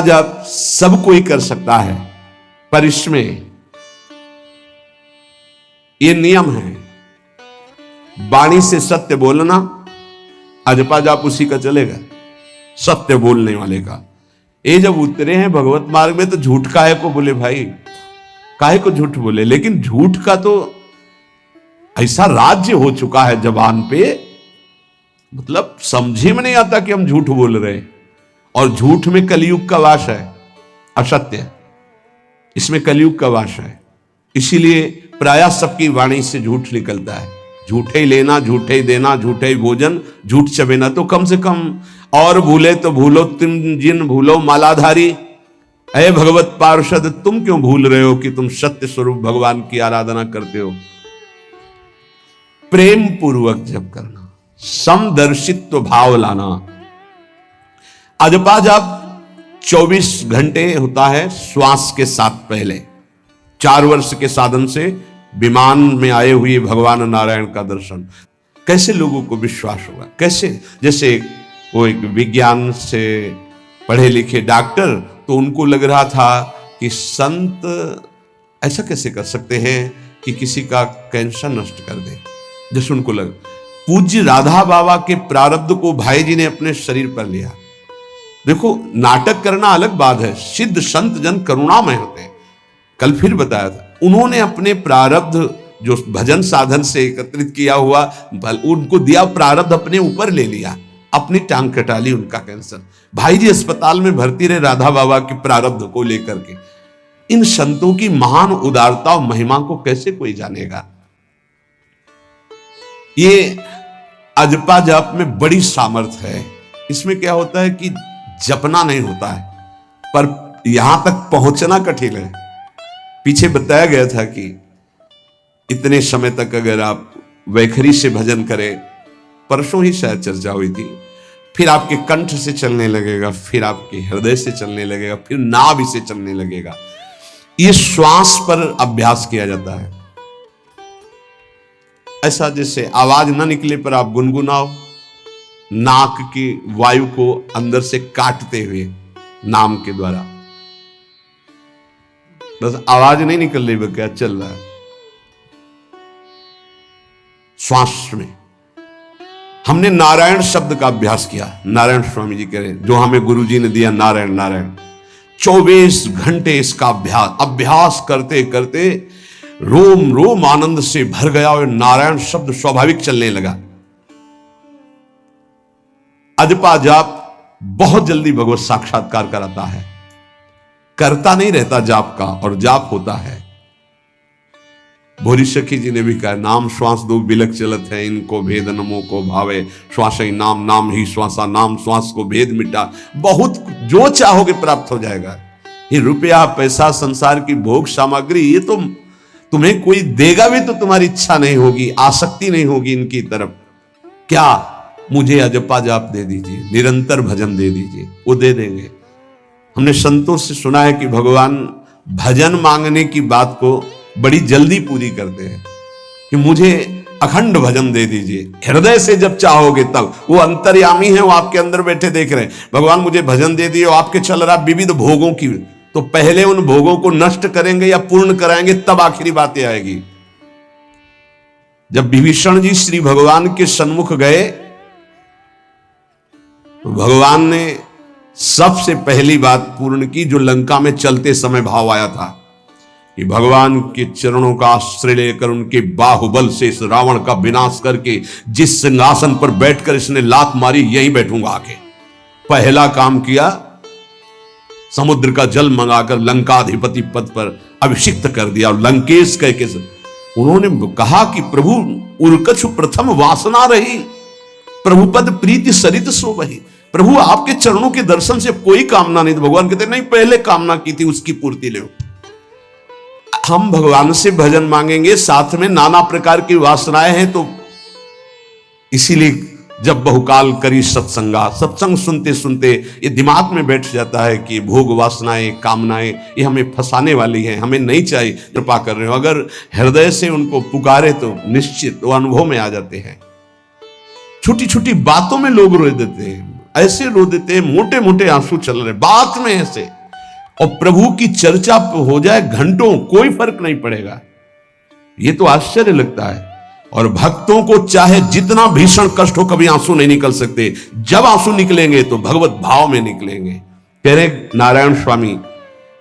जप सब कोई कर सकता है, पर इसमें ये नियम है, वाणी से सत्य बोलना, अजपा जाप उसी का चलेगा, सत्य बोलने वाले का। ये जब उतरे हैं भगवत मार्ग में तो झूठ काहे को बोले भाई, काहे को झूठ बोले। लेकिन झूठ का तो ऐसा राज्य हो चुका है जबान पे, मतलब समझे में नहीं आता कि हम झूठ बोल रहे हैं। और झूठ में कलयुग का वास है, असत्य, इसमें कलयुग का वास है। इसीलिए प्रायः सबकी वाणी से झूठ निकलता है। झूठे ही लेना, झूठे ही देना, झूठे ही भोजन, झूठ चबेना। तो कम से कम और भूले तो भूलो तुम जिन भूलो मालाधारी, अय भगवत पार्षद तुम क्यों भूल रहे हो कि तुम सत्य स्वरूप भगवान की आराधना करते हो। प्रेम पूर्वक जप करना, समदर्शित्व भाव लाना। अजपा जप 24 घंटे होता है श्वास के साथ पहले। 4 वर्ष के साधन से विमान में आए हुए भगवान नारायण का दर्शन। कैसे लोगों को विश्वास होगा, कैसे, जैसे वो एक विज्ञान से पढ़े लिखे डॉक्टर, तो उनको लग रहा था कि संत ऐसा कैसे कर सकते हैं कि किसी का कैंसर नष्ट कर दे। जैसे उनको लग, पूज्य राधा बाबा के प्रारब्ध को भाई जी ने अपने शरीर पर लिया। देखो, नाटक करना अलग बात है, सिद्ध संत जन करुणामय होते हैं। कल फिर बताया था, उन्होंने अपने प्रारब्ध जो भजन साधन से एकत्रित किया हुआ उनको दिया, प्रारब्ध अपने ऊपर ले लिया, अपनी टांग कटा ली उनका कैंसर। भाई जी अस्पताल में भर्ती रहे राधा बाबा के प्रारब्ध को लेकर के। इन संतों की महान उदारता और महिमा को कैसे कोई जानेगा। ये अजपा जप में बड़ी सामर्थ्य है। इसमें क्या होता है कि जपना नहीं होता है, पर यहां तक पहुंचना कठिन है। पीछे बताया गया था कि इतने समय तक अगर आप वैखरी से भजन करें, परसों ही शायद चर्चा हुई थी, फिर आपके कंठ से चलने लगेगा, फिर आपके हृदय से चलने लगेगा, फिर नाभि से चलने लगेगा। ये श्वास पर अभ्यास किया जाता है। ऐसा जैसे आवाज ना निकले पर आप गुनगुनाओ, नाक की वायु को अंदर से काटते हुए नाम के द्वारा, बस आवाज नहीं निकल रही, क्या चल रहा है श्वास में। हमने नारायण शब्द का अभ्यास किया। नारायण स्वामी जी कह रहे, जो हमें गुरुजी ने दिया, नारायण नारायण। 24 घंटे इसका अभ्यास करते करते रोम रोम आनंद से भर गया और नारायण शब्द स्वाभाविक चलने लगा। अजपा जाप बहुत जल्दी भगवत साक्षात्कार कराता है। करता नहीं रहता जाप का, और जाप होता है। भोरी सखी जी ने भी कहा, नाम श्वास दो बिलक चलत है, इनको भेद नमो को भावे, श्वास ही नाम, नाम ही श्वासा, नाम श्वास को भेद मिटा। बहुत जो चाहोगे प्राप्त हो जाएगा। ये रुपया पैसा संसार की भोग सामग्री, ये तो तुम्हें कोई देगा भी तो तुम्हारी इच्छा नहीं होगी, आसक्ति नहीं होगी इनकी तरफ। क्या, मुझे अजपा जाप दे दीजिए, निरंतर भजन दे दीजिए, वो दे देंगे। हमने संतों से सुना है कि भगवान भजन मांगने की बात को बड़ी जल्दी पूरी करते हैं, कि मुझे अखंड भजन दे दीजिए, हृदय से जब चाहोगे तब। वो अंतर्यामी है, वो आपके अंदर बैठे देख रहे हैं। भगवान मुझे भजन दे दिए, आपके चल रहा विविध भोगों की, तो पहले उन भोगों को नष्ट करेंगे या पूर्ण कराएंगे, तब आखिरी बातें आएगी। जब विभीषण जी श्री भगवान के सन्मुख गए, तो भगवान ने सबसे पहली बात पूर्ण की, जो लंका में चलते समय भाव आया था, कि भगवान के चरणों का आश्रय लेकर उनके बाहुबल से इस रावण का विनाश करके जिस सिंहासन पर बैठकर इसने लात मारी, यहीं बैठूंगा आके। पहला काम किया, समुद्र का जल मंगाकर लंकाधिपति पद पर अभिषिक्त कर दिया। और लंकेश कह के उन्होंने कहा कि प्रभु उर्कछु प्रथम वासना रही, प्रभु पद प्रीति सरित सो वही। प्रभु आपके चरणों के दर्शन से कोई कामना नहीं। भगवान कहते नहीं, पहले कामना की थी उसकी पूर्ति ले। हम भगवान से भजन मांगेंगे, साथ में नाना प्रकार की वासनाएं हैं, तो इसीलिए जब बहुकाल करी सत्संगा, सत्संग सुनते सुनते ये दिमाग में बैठ जाता है कि भोग वासनाएं, कामनाएं ये हमें फंसाने वाली हैं, हमें नहीं चाहिए। कृपा कर रहे हो, अगर हृदय से उनको पुकारे तो निश्चित वो अनुभव में आ जाते हैं। छोटी छोटी बातों में लोग रो देते हैं। ऐसे रो देते हैं, मोटे मोटे आंसू चल रहे बात में ऐसे, और प्रभु की चर्चा हो जाए घंटों, कोई फर्क नहीं पड़ेगा। ये तो आश्चर्य लगता है। और भक्तों को चाहे जितना भीषण कष्ट हो, कभी आंसू नहीं निकल सकते। जब आंसू निकलेंगे तो भगवत भाव में निकलेंगे। कह रहे नारायण स्वामी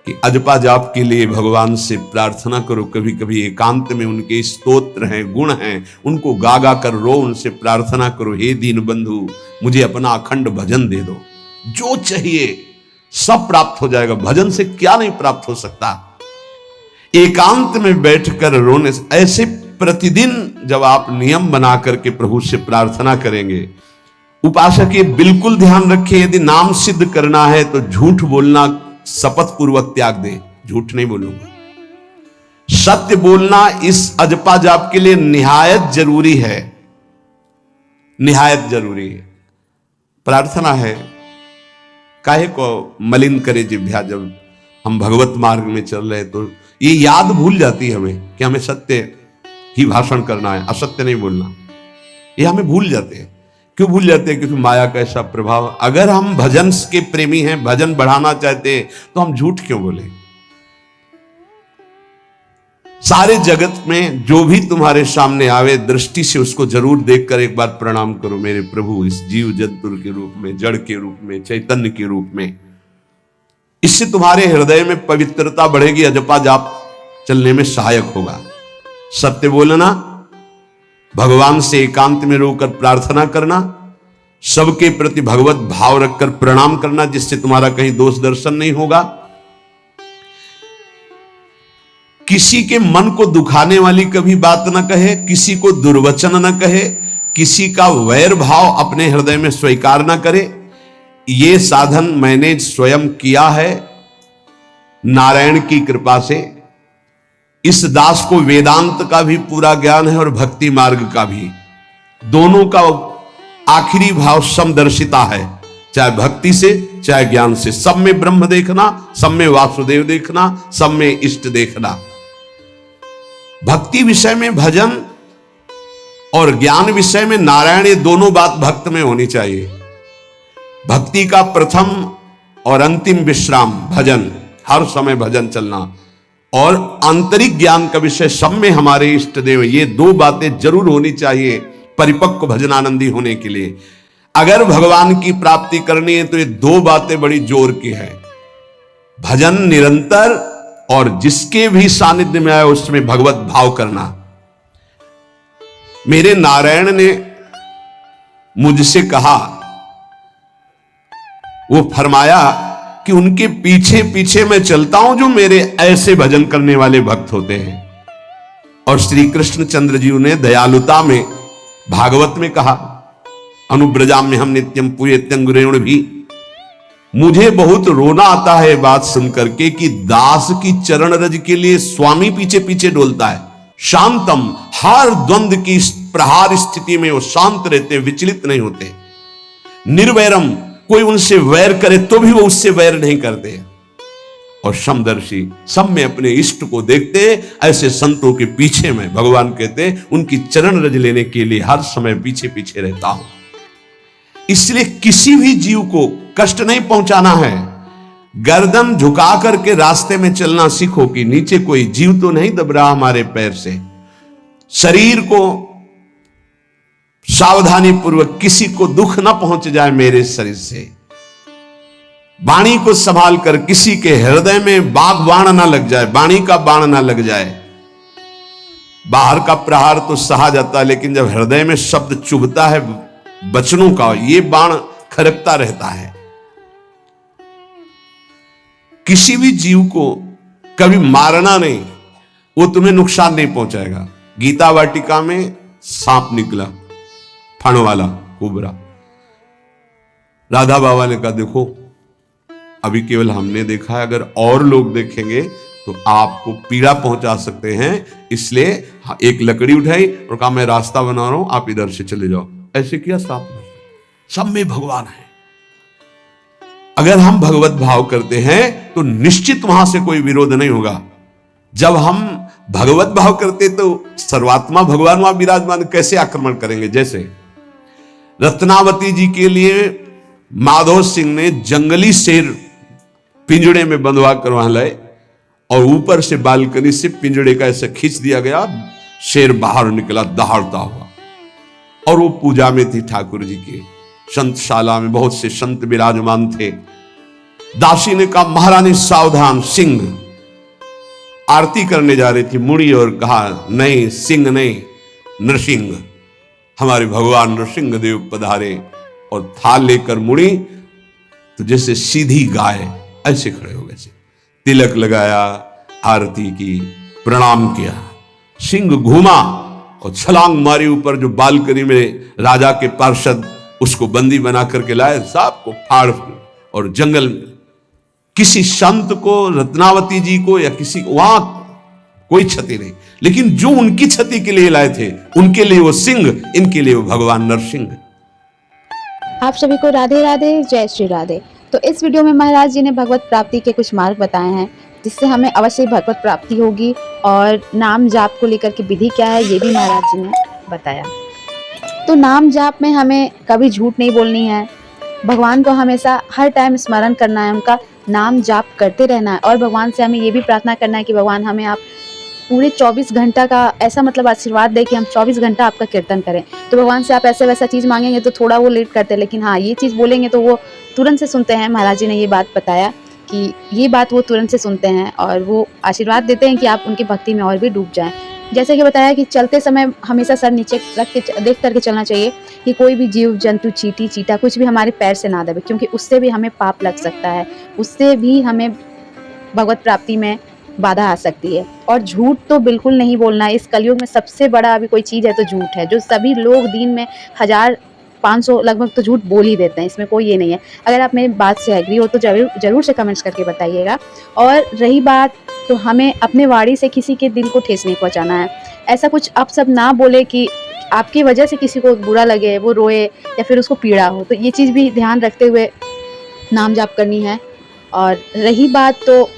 कि अजपा जाप के लिए भगवान से प्रार्थना करो, कभी कभी एकांत में उनके स्तोत्र हैं, गुण हैं, उनको गा गा कर रो, उनसे प्रार्थना करो, हे दीन बंधु मुझे अपना अखंड भजन दे दो, जो चाहिए सब प्राप्त हो जाएगा। भजन से क्या नहीं प्राप्त हो सकता। एकांत में बैठकर रोने से, ऐसे प्रतिदिन जब आप नियम बना करके प्रभु से प्रार्थना करेंगे। उपासक ये बिल्कुल ध्यान रखिए, यदि नाम सिद्ध करना है तो झूठ बोलना शपथ पूर्वक त्याग दे। झूठ नहीं बोलूंगा, सत्य बोलना इस अजपा जाप के लिए निहायत जरूरी है, निहायत जरूरी है। प्रार्थना है, काहे को मलिन करे जिह्वा। जब हम भगवत मार्ग में चल रहे तो ये याद भूल जाती है हमें कि हमें सत्य ही भाषण करना है, असत्य नहीं बोलना। ये हमें भूल जाते हैं। क्यों भूल जाते हैं? क्योंकि माया का ऐसा प्रभाव। अगर हम भजन के प्रेमी हैं, भजन बढ़ाना चाहते हैं, तो हम झूठ क्यों बोले? सारे जगत में जो भी तुम्हारे सामने आवे, दृष्टि से उसको जरूर देखकर एक बार प्रणाम करो, मेरे प्रभु इस जीव जंतु के रूप में, जड़ के रूप में, चैतन्य के रूप में। इससे तुम्हारे हृदय में पवित्रता बढ़ेगी, अजपा जाप चलने में सहायक होगा। सत्य बोलना, भगवान से एकांत में रोकर प्रार्थना करना, सबके प्रति भगवत भाव रखकर प्रणाम करना, जिससे तुम्हारा कहीं दोष दर्शन नहीं होगा। किसी के मन को दुखाने वाली कभी बात न कहे, किसी को दुर्वचन न कहे, किसी का वैर भाव अपने हृदय में स्वीकार न करे। ये साधन मैंने स्वयं किया है नारायण की कृपा से। इस दास को वेदांत का भी पूरा ज्ञान है और भक्ति मार्ग का भी, दोनों का आखिरी भाव समदर्शिता है, चाहे भक्ति से चाहे ज्ञान से। सब में ब्रह्म देखना, सब में वासुदेव देखना, सब में इष्ट देखना। भक्ति विषय में भजन और ज्ञान विषय में नारायण, ये दोनों बात भक्त में होनी चाहिए। भक्ति का प्रथम और अंतिम विश्राम भजन, हर समय भजन चलना, और आंतरिक ज्ञान का विषय सब में हमारे इष्ट देव। ये दो बातें जरूर होनी चाहिए परिपक्व भजनानंदी होने के लिए। अगर भगवान की प्राप्ति करनी है तो ये दो बातें बड़ी जोर की है। भजन निरंतर, और जिसके भी सानिध्य में आए उसमें भगवत भाव करना। मेरे नारायण ने मुझसे कहा, वो फरमाया कि उनके पीछे पीछे मैं चलता हूं जो मेरे ऐसे भजन करने वाले भक्त होते हैं। और श्री कृष्ण चंद्र जी ने दयालुता में भागवत में कहा, अनुब्रजाम में हम नित्यम पूयत्यंगुरेण भी। मुझे बहुत रोना आता है बात सुनकर के कि दास की चरण रज के लिए स्वामी पीछे पीछे डोलता है। शांतम, हर द्वंद्व की प्रहार स्थिति में वो शांत रहते, विचलित नहीं होते। निर्वैरम, कोई उनसे वैर करे तो भी वो उससे वैर नहीं करते। और समदर्शी, सब में अपने इष्ट को देखते। ऐसे संतों के पीछे में, भगवान कहते, उनकी चरण रज लेने के लिए हर समय पीछे पीछे रहता हूं। इसलिए किसी भी जीव को कष्ट नहीं पहुंचाना है। गर्दन झुका करके रास्ते में चलना सीखो कि नीचे कोई जीव तो नहीं दब रहा हमारे पैर से। शरीर को सावधानी पूर्वक, किसी को दुख ना पहुंच जाए मेरे शरीर से। वाणी को संभाल कर, किसी के हृदय में बाग बाण ना लग जाए, वाणी का बाण ना लग जाए। बाहर का प्रहार तो सहा जाता है, लेकिन जब हृदय में शब्द चुभता है वचनों का, ये बाण खरकता रहता है। किसी भी जीव को कभी मारना नहीं, वो तुम्हें नुकसान नहीं पहुंचाएगा। गीता वाटिका में सांप निकला, फण वाला कोबरा। राधा बाबा ने कहा, देखो अभी केवल हमने देखा है, अगर और लोग देखेंगे तो आपको पीड़ा पहुंचा सकते हैं। इसलिए एक लकड़ी उठाई और कहा, मैं रास्ता बना रहा हूं, आप इधर से चले जाओ। ऐसे किया सांप ने। सब में भगवान है। अगर हम भगवत भाव करते हैं तो निश्चित वहां से कोई विरोध नहीं होगा। जब हम भगवत भाव करते तो सर्वात्मा भगवान वहां विराजमान, कैसे आक्रमण करेंगे? जैसे रत्नावती जी के लिए माधव सिंह ने जंगली शेर पिंजड़े में बंधवा कर वहां लाए और ऊपर से बालकनी से पिंजड़े का ऐसे खींच दिया गया, शेर बाहर निकला दहाड़ता हुआ। और वो पूजा में थी ठाकुर जी के, संतशाला में बहुत से संत विराजमान थे। दासी ने कहा महारानी सावधान, सिंह। आरती करने जा रही थी, मुड़ी और कहा नहीं सिंह नहीं, नृसिंह, हमारे भगवान नृसिंह देव पधारे। और थाल लेकर मुड़ी तो जैसे सीधी गाय ऐसे खड़े हो गए, तिलक लगाया, आरती की, प्रणाम किया। सिंह घूमा और छलांग मारी ऊपर, जो बालकनी में राजा के पार्षद उसको बंदी बना करके लाए, सबको फाड़ और जंगल में। किसी संत को, रत्नावती जी को या किसी को वहां कोई क्षति नहीं, लेकिन जो उनकी क्षति के लिए लाए थे उनके लिए वो सिंह, इनके लिए वो भगवान नरसिंह। आप सभी को राधे राधे, जय श्री राधे। तो इस वीडियो में महाराज जी ने भगवत प्राप्ति के कुछ मार्ग बताए हैं जिससे हमें अवश्य भगवत प्राप्ति होगी, और नाम जाप को लेकर के विधि क्या है ये भी महाराज जी ने बताया। तो नाम जाप में हमें कभी झूठ नहीं बोलनी है, भगवान को हमेशा हर टाइम स्मरण करना है, उनका नाम जाप करते रहना है। और भगवान से हमें ये भी प्रार्थना करना है कि भगवान हमें आप पूरे 24 घंटा का ऐसा मतलब आशीर्वाद दे कि हम 24 घंटा आपका कीर्तन करें। तो भगवान से आप ऐसे वैसा चीज़ मांगेंगे तो थोड़ा वो लेट करते हैं, लेकिन हाँ ये चीज़ बोलेंगे तो वो तुरंत से सुनते हैं। महाराज जी ने ये बात बताया कि ये बात वो तुरंत से सुनते हैं और वो आशीर्वाद देते हैं कि आप उनकी भक्ति में और भी डूब जाएं। जैसे कि बताया कि चलते समय हमेशा सर नीचे रख के देख करके चलना चाहिए कि कोई भी जीव जंतु, चींटी, चीटा कुछ भी हमारे पैर से ना दबे, क्योंकि उससे भी हमें पाप लग सकता है, उससे भी हमें भगवत प्राप्ति में बाधा आ सकती है। और झूठ तो बिल्कुल नहीं बोलना है। इस कलयुग में सबसे बड़ा अभी कोई चीज़ है तो झूठ है, जो सभी लोग दिन में 1500 लगभग तो झूठ बोल ही देते हैं, इसमें कोई ये नहीं है। अगर आप मेरी बात से एग्री हो तो जरूर से कमेंट्स करके बताइएगा। और रही बात, तो हमें अपने वाणी से किसी के दिल को ठेस नहीं पहुंचाना है। ऐसा कुछ आप सब ना बोले कि आपकी वजह से किसी को बुरा लगे, वो रोए या फिर उसको पीड़ा हो। तो ये चीज़ भी ध्यान रखते हुए नाम जाप करनी है। और रही बात, तो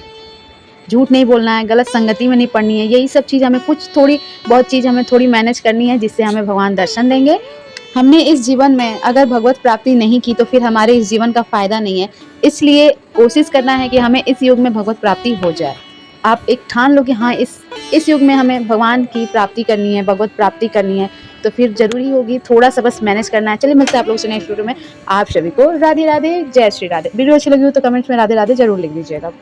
झूठ नहीं बोलना है, गलत संगति में नहीं पड़नी है। यही सब चीज़ हमें कुछ थोड़ी बहुत चीज़ हमें थोड़ी मैनेज करनी है, जिससे हमें भगवान दर्शन देंगे। हमने इस जीवन में अगर भगवत प्राप्ति नहीं की तो फिर हमारे इस जीवन का फ़ायदा नहीं है। इसलिए कोशिश करना है कि हमें इस युग में भगवत प्राप्ति हो जाए। आप एक ठान लो कि हाँ इस युग में हमें भगवान की प्राप्ति करनी है, भगवत प्राप्ति करनी है, तो फिर जरूरी होगी थोड़ा सा बस मैनेज करना है। चलिए मिलते हैं आप लोगों से नेक्स्ट वीडियो में। आप सभी को राधे राधे, जय श्री राधे। वीडियो अच्छी लगी हो तो कमेंट्स में राधे राधे जरूर लिख दीजिएगा।